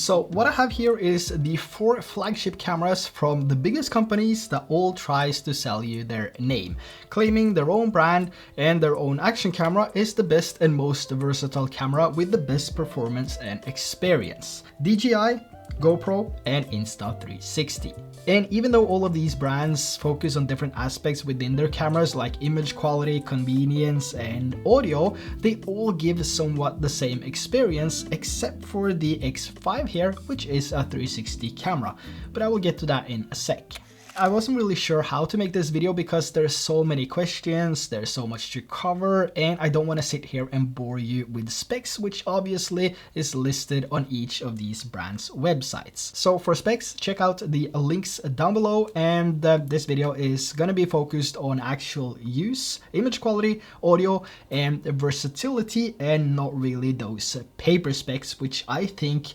So what I have here is the 4 flagship cameras from the biggest companies that all tries to sell you their name, claiming their own brand and their own action camera is the best and most versatile camera with the best performance and experience. DJI, GoPro, and Insta360. And even though all of these brands focus on different aspects within their cameras like image quality, convenience, and audio, they all give somewhat the same experience except for the X5 here, which is a 360 camera. But I will get to that in a sec. I wasn't really sure how to make this video because there's so many questions, there's so much to cover, and I don't want to sit here and bore you with specs, which obviously is listed on each of these brands' websites. So for specs, check out the links down below, and this video is gonna be focused on actual use, image quality, audio, and versatility, and not really those paper specs, which I think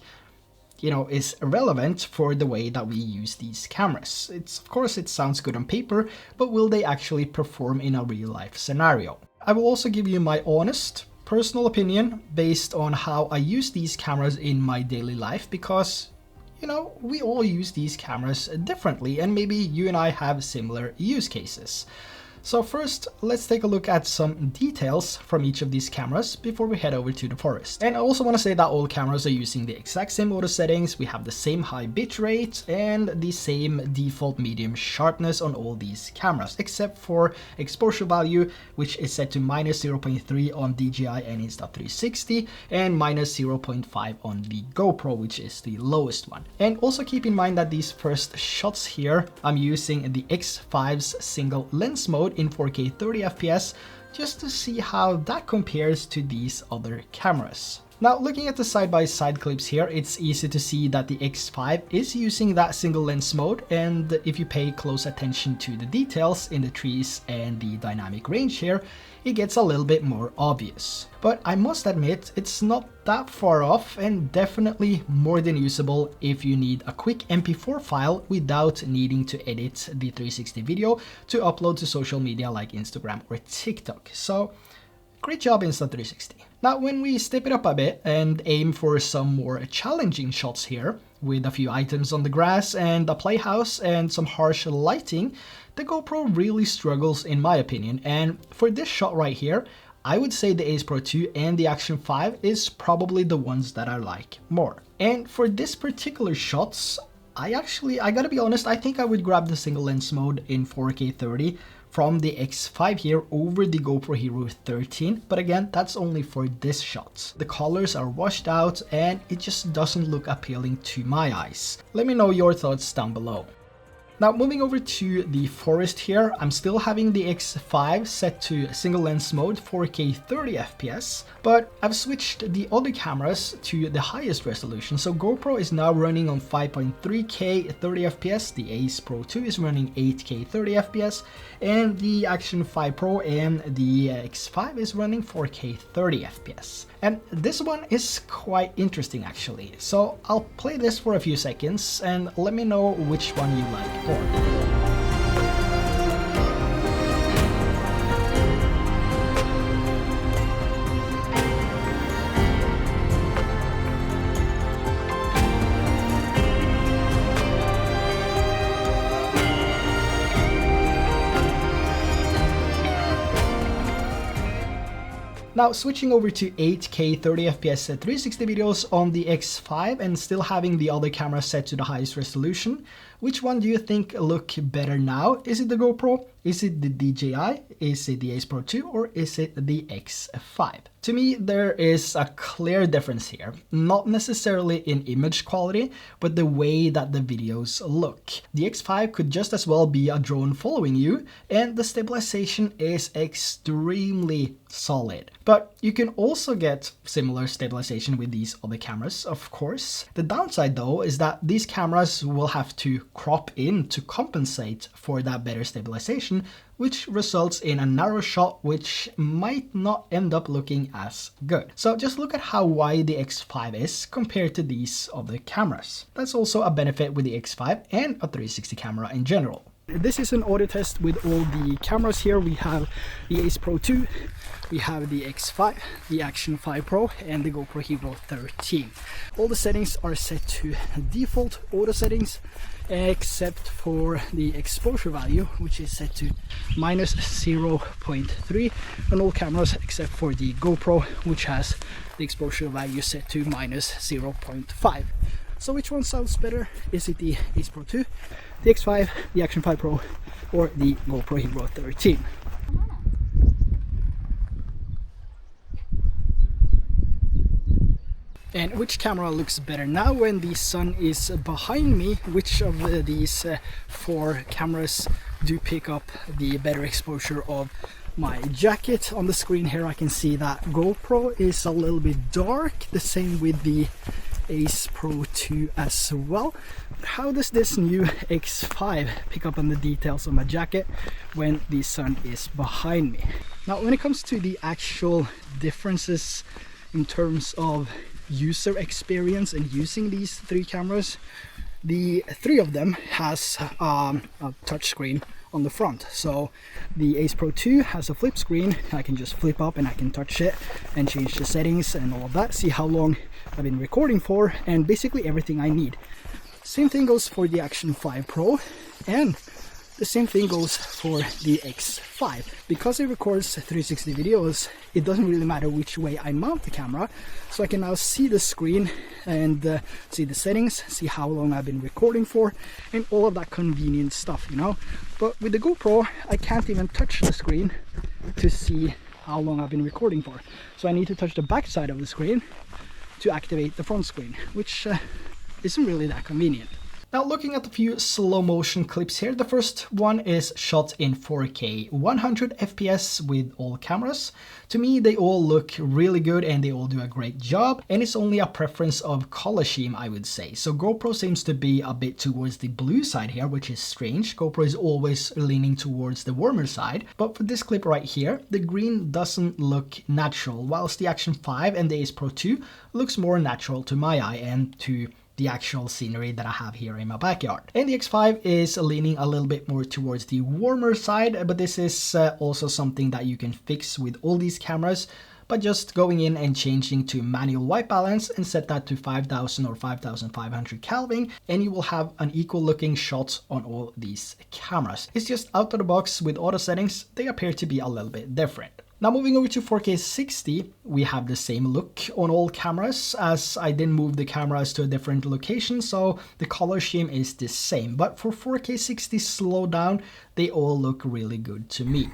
is irrelevant for the way that we use these cameras. Of course, it sounds good on paper, but will they actually perform in a real life scenario? I will also give you my honest, personal opinion based on how I use these cameras in my daily life because, we all use these cameras differently and maybe you and I have similar use cases. So first, let's take a look at some details from each of these cameras before we head over to the forest. And I also want to say that all cameras are using the exact same auto settings, we have the same high bit rate and the same default medium sharpness on all these cameras, except for exposure value, which is set to -0.3 on DJI and Insta360 and -0.5 on the GoPro, which is the lowest one. And also keep in mind that these first shots here, I'm using the X5's single lens mode in 4K 30 FPS just to see how that compares to these other cameras. Now, looking at the side-by-side clips here, it's easy to see that the X5 is using that single lens mode, and if you pay close attention to the details in the trees and the dynamic range here, it gets a little bit more obvious. But I must admit, it's not that far off and definitely more than usable if you need a quick MP4 file without needing to edit the 360 video to upload to social media like Instagram or TikTok. So, great job Insta360. Now when we step it up a bit and aim for some more challenging shots here, with a few items on the grass and a playhouse and some harsh lighting, the GoPro really struggles in my opinion, and for this shot right here, I would say the Ace Pro 2 and the Action 5 is probably the ones that I like more. And for this particular shots, I gotta be honest, I think I would grab the single lens mode in 4K 30 from the X5 here over the GoPro Hero 13, but again, that's only for this shot. The colors are washed out and it just doesn't look appealing to my eyes. Let me know your thoughts down below. Now moving over to the forest here, I'm still having the X5 set to single lens mode 4K 30 FPS, but I've switched the other cameras to the highest resolution. So GoPro is now running on 5.3K 30 FPS, the Ace Pro 2 is running 8K 30 FPS, and the Action 5 Pro and the X5 is running 4K 30 FPS. And this one is quite interesting actually. So I'll play this for a few seconds and let me know which one you like more. Now switching over to 8K 30 FPS at 360 videos on the X5 and still having the other camera set to the highest resolution, which one do you think look better now? Is it the GoPro? Is it the DJI? Is it the Ace Pro 2? Or is it the X5? To me, there is a clear difference here, not necessarily in image quality, but the way that the videos look. The X5 could just as well be a drone following you, and the stabilization is extremely solid. But you can also get similar stabilization with these other cameras, of course. The downside though is that these cameras will have to crop in to compensate for that better stabilization, which results in a narrow shot which might not end up looking as good. So just look at how wide the X5 is compared to these other cameras. That's also a benefit with the X5 and a 360 camera in general. This is an audio test with all the cameras here. We have the Ace Pro 2, we have the X5, the Action 5 Pro and the GoPro Hero 13. All the settings are set to default auto settings except for the exposure value, which is set to minus 0.3 on all cameras except for the GoPro, which has the exposure value set to minus 0.5. So which one sounds better? Is it the Ace Pro 2, the X5, the Action 5 Pro or the GoPro Hero 13? And which camera looks better now when the sun is behind me? Which of these four cameras do pick up the better exposure of my jacket? On the screen here I can see that GoPro is a little bit dark, the same with the Ace Pro 2 as well. How does this new X5 pick up on the details of my jacket when the sun is behind me? Now when it comes to the actual differences in terms of user experience and using these three cameras, the three of them has a touch screen on the front. So the Ace Pro 2 has a flip screen. I can just flip up and I can touch it and change the settings and all of that, see how long I've been recording for, and basically everything I need. Same thing goes for the Action 5 Pro, and the same thing goes for the X5. Because it records 360 videos, it doesn't really matter which way I mount the camera, so I can now see the screen and see the settings, see how long I've been recording for, and all of that convenient stuff, you know. But with the GoPro, I can't even touch the screen to see how long I've been recording for. So I need to touch the back side of the screen to activate the front screen, which isn't really that convenient. Now looking at a few slow motion clips here, the first one is shot in 4K 100 FPS with all cameras. To me they all look really good and they all do a great job, and it's only a preference of color scheme, I would say. So GoPro seems to be a bit towards the blue side here, which is strange. GoPro is always leaning towards the warmer side, but for this clip right here the green doesn't look natural, whilst the Action 5 and the Ace Pro 2 looks more natural to my eye and to the actual scenery that I have here in my backyard. And the X5 is leaning a little bit more towards the warmer side, but this is also something that you can fix with all these cameras by just going in and changing to manual white balance and set that to 5000 or 5500 Kelvin, and you will have an equal looking shot on all these cameras. It's just out of the box with auto settings, they appear to be a little bit different. Now moving over to 4K 60, we have the same look on all cameras, as I didn't move the cameras to a different location, so the color scheme is the same. But for 4K 60 slow down, they all look really good to me.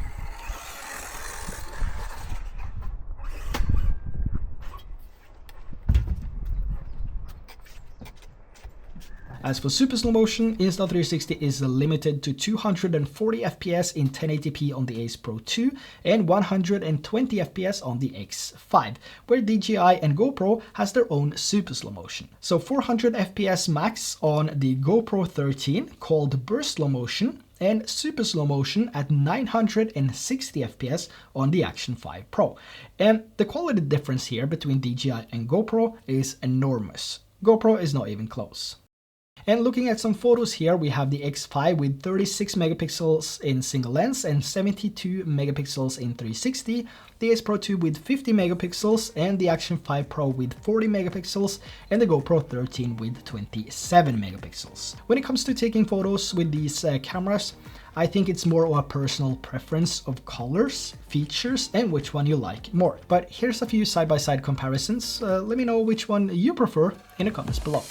As for super slow motion, Insta360 is limited to 240 FPS in 1080p on the Ace Pro 2 and 120 FPS on the X5, where DJI and GoPro has their own super slow motion. So 400 FPS max on the GoPro 13 called burst slow motion, and super slow motion at 960 FPS on the Action 5 Pro. And the quality difference here between DJI and GoPro is enormous. GoPro is not even close. And looking at some photos here, we have the X5 with 36 megapixels in single lens and 72 megapixels in 360, the Ace Pro 2 with 50 megapixels and the Action 5 Pro with 40 megapixels and the GoPro 13 with 27 megapixels. When it comes to taking photos with these cameras, I think it's more of a personal preference of colors, features, and which one you like more. But here's a few side-by-side comparisons. Let me know which one you prefer in the comments below.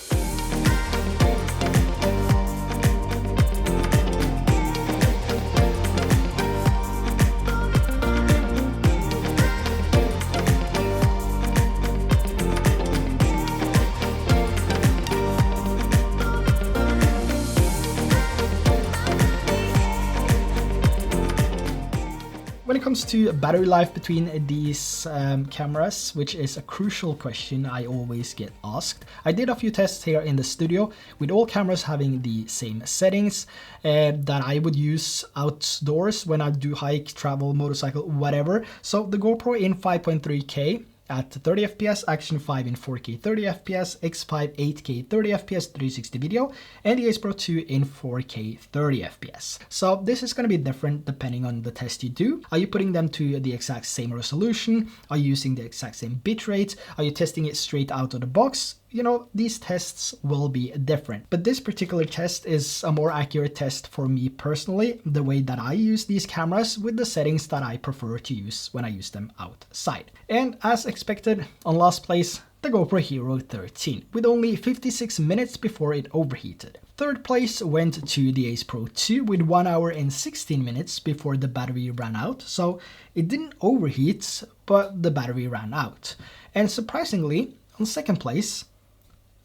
When it comes to battery life between these cameras, which is a crucial question I always get asked, I did a few tests here in the studio with all cameras having the same settings that I would use outdoors when I do hike, travel, motorcycle, whatever. So the GoPro in 5.3K at 30 FPS, Action 5 in 4K 30 FPS, X5 8K 30 FPS 360 video, and the Ace Pro 2 in 4K 30 FPS. So this is going to be different depending on the test you do. Are you putting them to the exact same resolution? Are you using the exact same bitrate? Are you testing it straight out of the box? You know, these tests will be different. But this particular test is a more accurate test for me personally, the way that I use these cameras with the settings that I prefer to use when I use them outside. And as expected, on last place, the GoPro Hero 13, with only 56 minutes before it overheated. Third place went to the Ace Pro 2 with 1 hour and 16 minutes before the battery ran out, so it didn't overheat, but the battery ran out. And surprisingly, on second place,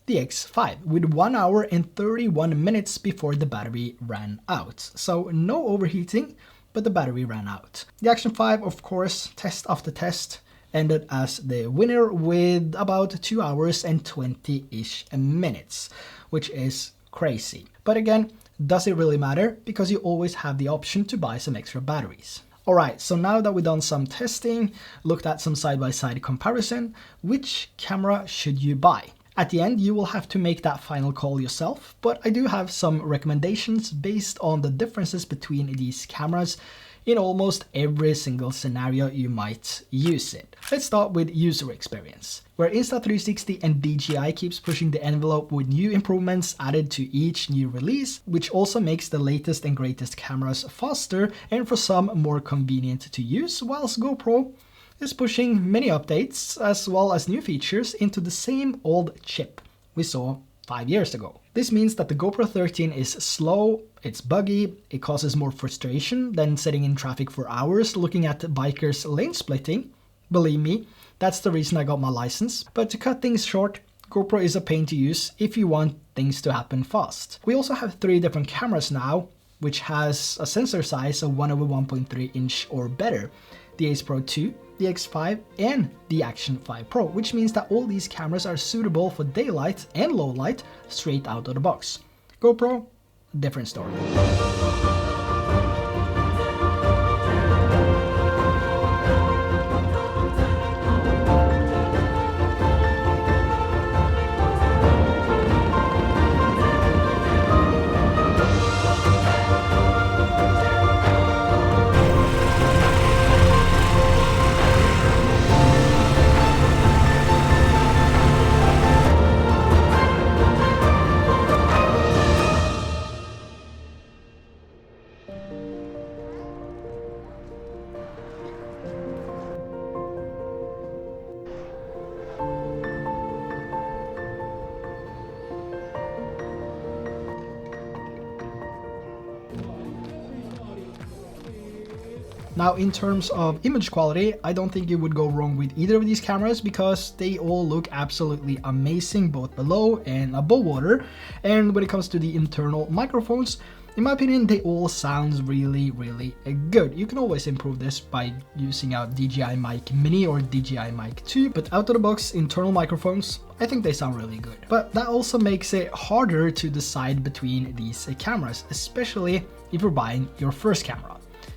the X5 with 1 hour and 31 minutes before the battery ran out. So no overheating, but the battery ran out. The Action 5, of course, test after test, ended as the winner with about 2 hours and 20-ish minutes, which is crazy. But again, does it really matter? Because you always have the option to buy some extra batteries. Alright, so now that we've done some testing, looked at some side-by-side comparison, which camera should you buy? At the end, you will have to make that final call yourself, but I do have some recommendations based on the differences between these cameras in almost every single scenario you might use it. Let's start with user experience, where Insta360 and DJI keeps pushing the envelope with new improvements added to each new release, which also makes the latest and greatest cameras faster and for some more convenient to use, whilst GoPro is pushing many updates as well as new features into the same old chip we saw 5 years ago. This means that the GoPro 13 is slow, it's buggy, it causes more frustration than sitting in traffic for hours looking at bikers lane splitting. Believe me, that's the reason I got my license. But to cut things short, GoPro is a pain to use if you want things to happen fast. We also have 3 different cameras now, which has a sensor size of 1/1.3 inch or better. The Ace Pro 2, the X5 and the Action 5 Pro, which means that all these cameras are suitable for daylight and low light straight out of the box. GoPro, different story. Now, in terms of image quality, I don't think you would go wrong with either of these cameras because they all look absolutely amazing both below and above water. And when it comes to the internal microphones, in my opinion, they all sound really good. You can always improve this by using a DJI Mic Mini or DJI Mic 2, but out of the box internal microphones, I think they sound really good. But that also makes it harder to decide between these cameras, especially if you're buying your first camera.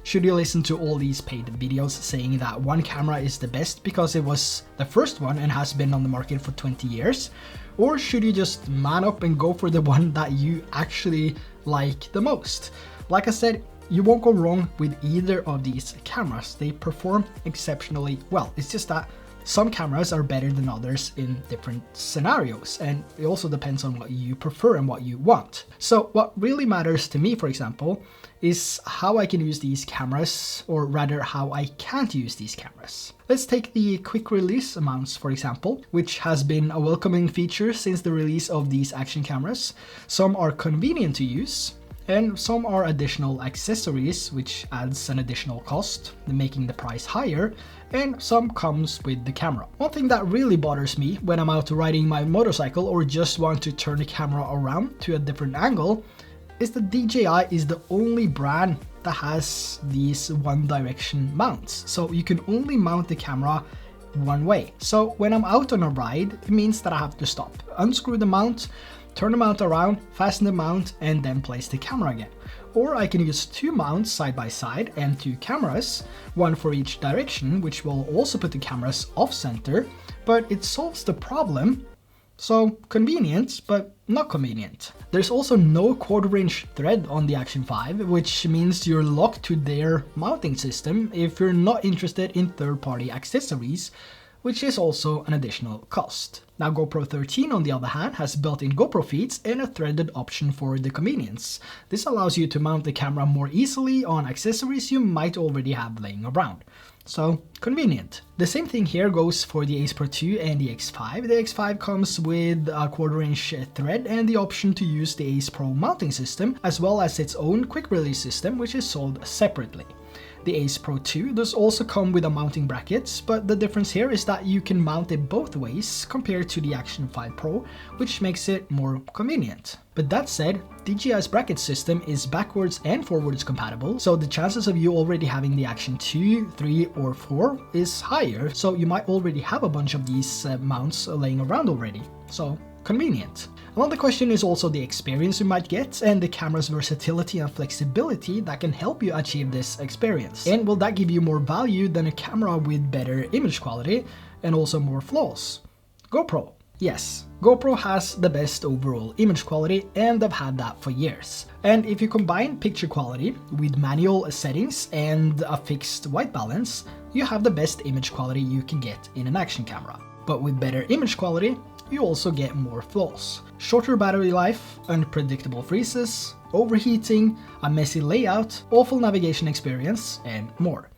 Should you listen to all these paid videos saying that one camera is the best because it was the first one and has been on the market for 20 years? Or should you just man up and go for the one that you actually like the most? Like I said, you won't go wrong with either of these cameras. They perform exceptionally well. It's just that some cameras are better than others in different scenarios, and it also depends on what you prefer and what you want. So what really matters to me, for example, is how I can use these cameras, or rather how I can't use these cameras. Let's take the quick release mounts, for example, which has been a welcoming feature since the release of these action cameras. Some are convenient to use, and some are additional accessories, which adds an additional cost, making the price higher, and some comes with the camera. One thing that really bothers me when I'm out riding my motorcycle or just want to turn the camera around to a different angle is that DJI is the only brand that has these one direction mounts. So you can only mount the camera one way. So when I'm out on a ride, it means that I have to stop, unscrew the mount, turn the mount around, fasten the mount, and then place the camera again. or I can use two mounts side by side and two cameras, one for each direction, which will also put the cameras off center, but it solves the problem. So convenient, but not convenient. There's also no quarter-inch thread on the Action 5, which means you're locked to their mounting system if you're not interested in third-party accessories, which is also an additional cost. Now GoPro 13 on the other hand has built-in GoPro feeds and a threaded option for the convenience. This allows you to mount the camera more easily on accessories you might already have laying around. So convenient. The same thing here goes for the Ace Pro 2 and the X5. The X5 comes with a quarter-inch thread and the option to use the Ace Pro mounting system, as well as its own quick release system, which is sold separately. The Ace Pro 2 does also come with a mounting bracket, but the difference here is that you can mount it both ways compared to the Action 5 Pro, which makes it more convenient. But that said, DJI's bracket system is backwards and forwards compatible, so the chances of you already having the Action 2, 3 or 4 is higher, so you might already have a bunch of these mounts laying around already. So convenient. Another question is also the experience you might get and the camera's versatility and flexibility that can help you achieve this experience. And will that give you more value than a camera with better image quality and also more flaws? GoPro. Yes, GoPro has the best overall image quality and I've had that for years. And if you combine picture quality with manual settings and a fixed white balance, you have the best image quality you can get in an action camera. But with better image quality, you also get more flaws. Shorter battery life, unpredictable freezes, overheating, a messy layout, awful navigation experience, and more.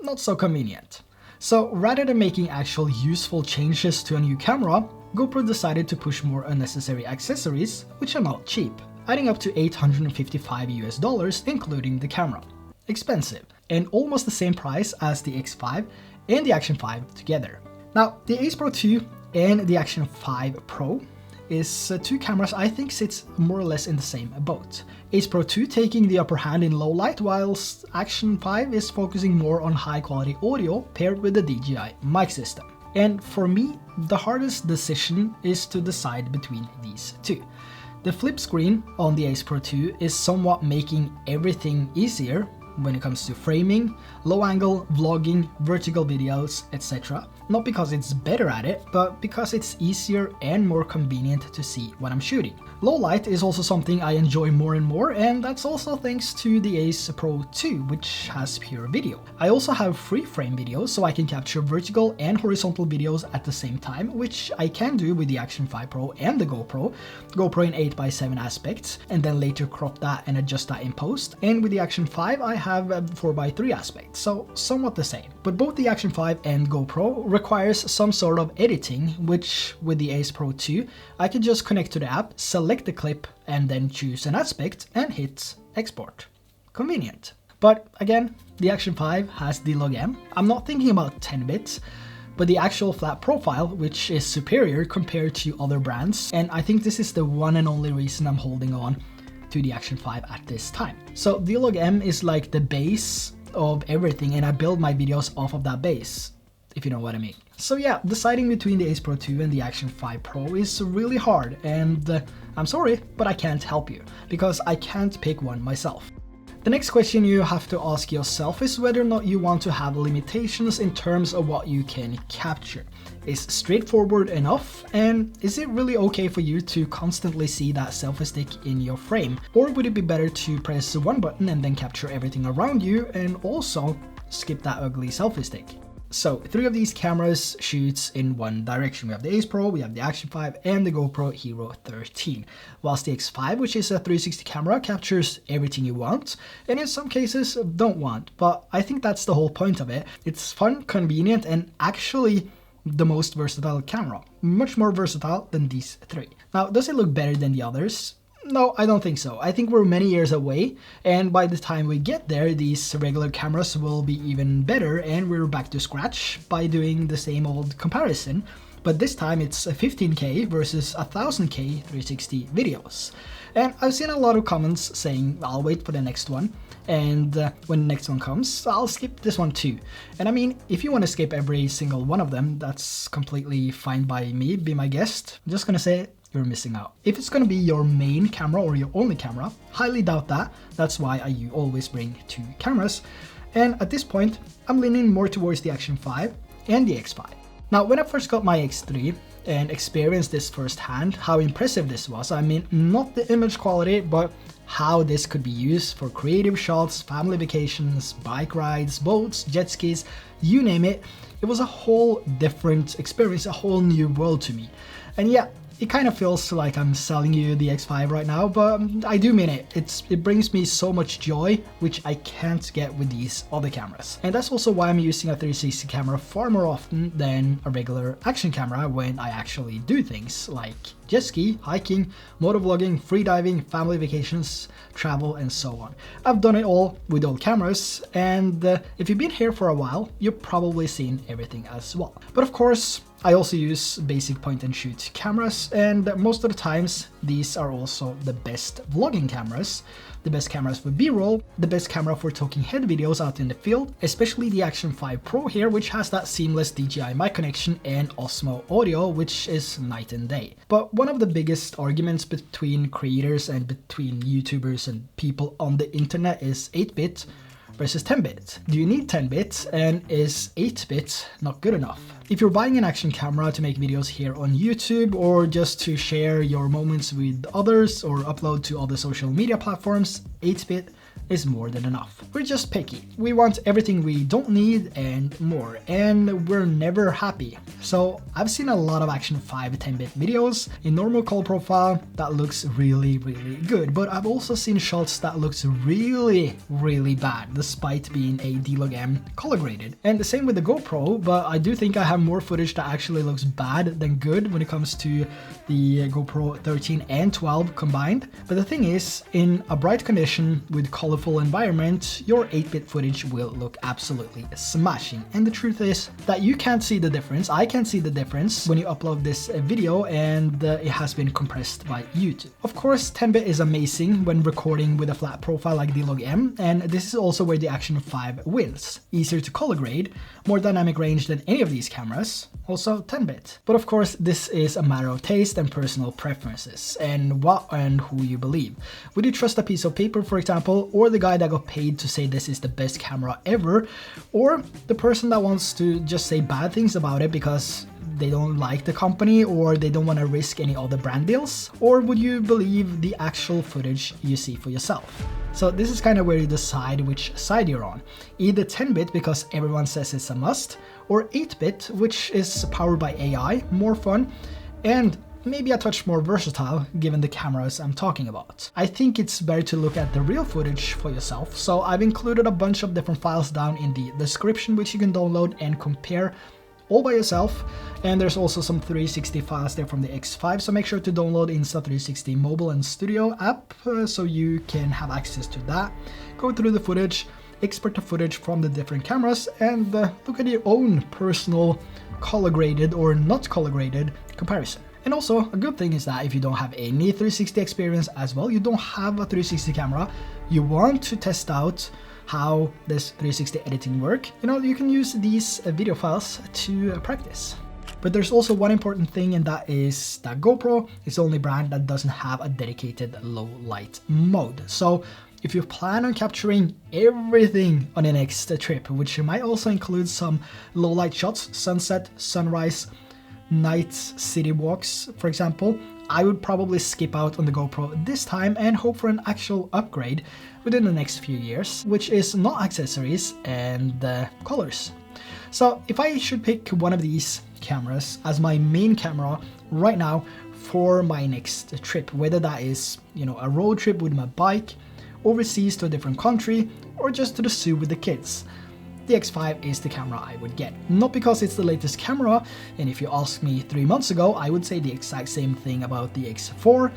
Not so convenient. So rather than making actual useful changes to a new camera, GoPro decided to push more unnecessary accessories, which are not cheap, adding up to $855 including the camera. Expensive, and almost the same price as the X5 and the Action 5 together. Now, the Ace Pro 2 and the Action 5 Pro is two cameras I think sits more or less in the same boat. Ace Pro 2 taking the upper hand in low light, whilst Action 5 is focusing more on high quality audio paired with the DJI mic system. And for me, the hardest decision is to decide between these two. The flip screen on the Ace Pro 2 is somewhat making everything easier when it comes to framing, low angle, vlogging, vertical videos, etc. Not because it's better at it, but because it's easier and more convenient to see what I'm shooting. Low light is also something I enjoy more and more, and that's also thanks to the Ace Pro 2, which has pure video. I also have free frame videos, so I can capture vertical and horizontal videos at the same time, which I can do with the Action 5 Pro and the GoPro in 8x7 aspects, and then later crop that and adjust that in post. And with the Action 5, I have 4x3 aspects, so somewhat the same. But both the Action 5 and GoPro requires some sort of editing, which with the Ace Pro 2, I can just connect to the app, select the clip, and then choose an aspect and hit export. Convenient. But again, the Action 5 has the log M. I'm not thinking about 10 bits, but the actual flat profile, which is superior compared to other brands, and I think this is the one and only reason I'm holding on to the Action 5 at this time. So the log M is like the base of everything, and I build my videos off of that base, if you know what I mean. So yeah, deciding between the Ace Pro 2 and the Action 5 Pro is really hard, and I'm sorry, but I can't help you, because I can't pick one myself. The next question you have to ask yourself is whether or not you want to have limitations in terms of what you can capture. Is straightforward enough, and is it really okay for you to constantly see that selfie stick in your frame? Or would it be better to press one button and then capture everything around you and also skip that ugly selfie stick? So 3 of these cameras shoots in one direction. We have the Ace Pro, we have the Action 5 and the GoPro Hero 13. Whilst the X5, which is a 360 camera, captures everything you want and in some cases don't want. But I think that's the whole point of it. It's fun, convenient, and actually the most versatile camera. Much more versatile than these 3. Now, does it look better than the others? No, I don't think so. I think we're many years away, and by the time we get there, these regular cameras will be even better, and we're back to scratch by doing the same old comparison. But this time it's 15K versus 1000K 360 videos. And I've seen a lot of comments saying, I'll wait for the next one, and when the next one comes, I'll skip this one too. And I mean, if you want to skip every single one of them, that's completely fine by me, be my guest. I'm just gonna say, you're missing out. If it's gonna be your main camera or your only camera, highly doubt that. That's why I always bring 2 cameras. And at this point, I'm leaning more towards the Action 5 and the X5. Now, when I first got my X3 and experienced this firsthand, how impressive this was. I mean, not the image quality, but how this could be used for creative shots, family vacations, bike rides, boats, jet skis, you name it. It was a whole different experience, a whole new world to me. And yeah, it kind of feels like I'm selling you the X5 right now, but I do mean it. It brings me so much joy, which I can't get with these other cameras. And that's also why I'm using a 360 camera far more often than a regular action camera when I actually do things like jet ski, hiking, motovlogging, freediving, family vacations, travel, and so on. I've done it all with old cameras, and if you've been here for a while, you've probably seen everything as well. But of course, I also use basic point and shoot cameras, and most of the times these are also the best vlogging cameras, the best cameras for B-roll, the best camera for talking head videos out in the field, especially the Action 5 Pro here, which has that seamless DJI mic connection and Osmo audio, which is night and day. But one of the biggest arguments between creators and between YouTubers and people on the internet is 8-bit versus 10-bit. Do you need 10-bit, and is 8-bit not good enough? If you're buying an action camera to make videos here on YouTube or just to share your moments with others or upload to other social media platforms, 8-bit is more than enough. We're just picky. We want everything we don't need and more, and we're never happy. So I've seen a lot of Action 5 10-bit videos in normal color profile that looks really good, but I've also seen shots that looks really bad despite being a D-Log-M color graded. And the same with the GoPro, but I do think I have more footage that actually looks bad than good when it comes to the GoPro 13 and 12 combined. But the thing is, in a bright condition with colorful environment, your 8-bit footage will look absolutely smashing. And the truth is that you can't see the difference. I can't see the difference when you upload this video and it has been compressed by YouTube. Of course, 10-bit is amazing when recording with a flat profile like D-Log-M, and this is also where the Action 5 wins. Easier to color grade, more dynamic range than any of these cameras, also 10-bit. But of course, this is a matter of taste and personal preferences, and what and who you believe. Would you trust a piece of paper, for example, or the guy that got paid to say this is the best camera ever, or the person that wants to just say bad things about it because they don't like the company or they don't want to risk any other brand deals? Or would you believe the actual footage you see for yourself? So this is kind of where you decide which side you're on. Either 10-bit because everyone says it's a must, or 8-bit, which is powered by AI, more fun, and maybe a touch more versatile given the cameras I'm talking about. I think it's better to look at the real footage for yourself, so I've included a bunch of different files down in the description which you can download and compare all by yourself. And there's also some 360 files there from the X5, so make sure to download Insta360 mobile and studio app so you can have access to that. Go through the footage, export the footage from the different cameras, and look at your own personal color graded or not color graded comparison. And also, a good thing is that if you don't have any 360 experience as well, you don't have a 360 camera, you want to test out how this 360 editing work, you can use these video files to practice. But there's also one important thing, and that is that GoPro is the only brand that doesn't have a dedicated low light mode. So if you plan on capturing everything on your next trip, which might also include some low light shots, sunset, sunrise, night city walks, for example, I would probably skip out on the GoPro this time and hope for an actual upgrade within the next few years, which is not accessories and colors. So if I should pick one of these cameras as my main camera right now for my next trip, whether that is, a road trip with my bike, overseas to a different country, or just to the zoo with the kids, the X5 is the camera I would get. Not because it's the latest camera, and if you asked me 3 months ago, I would say the exact same thing about the X4.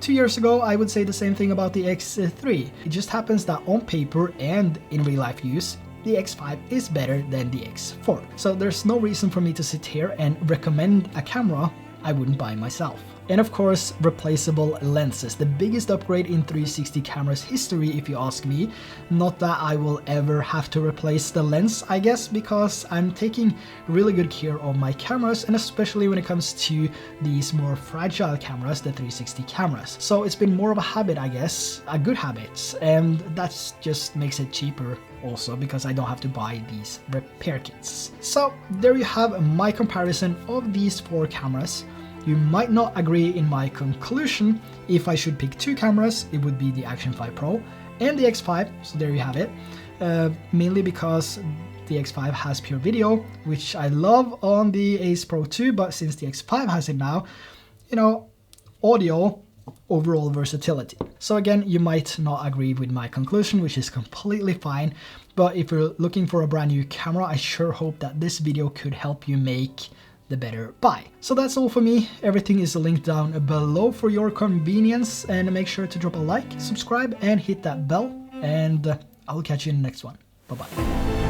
2 years ago, I would say the same thing about the X3. It just happens that on paper and in real life use, the X5 is better than the X4. So there's no reason for me to sit here and recommend a camera I wouldn't buy myself. and of course replaceable lenses. The biggest upgrade in 360 cameras history, if you ask me. Not that I will ever have to replace the lens, I guess, because I'm taking really good care of my cameras, and especially when it comes to these more fragile cameras, the 360 cameras. So it's been more of a habit, I guess, a good habit, and that just makes it cheaper also because I don't have to buy these repair kits. So there you have my comparison of these 4 cameras. You might not agree in my conclusion. If I should pick 2 cameras, it would be the Action 5 Pro and the X5, so there you have it. Mainly because the X5 has pure video, which I love on the Ace Pro 2, but since the X5 has it now, you know, audio, overall versatility. So again, you might not agree with my conclusion, which is completely fine, but if you're looking for a brand new camera, I sure hope that this video could help you make the better buy. So that's all for me. Everything is linked down below for your convenience, and make sure to drop a like, subscribe, and hit that bell, and I'll catch you in the next one. Bye bye.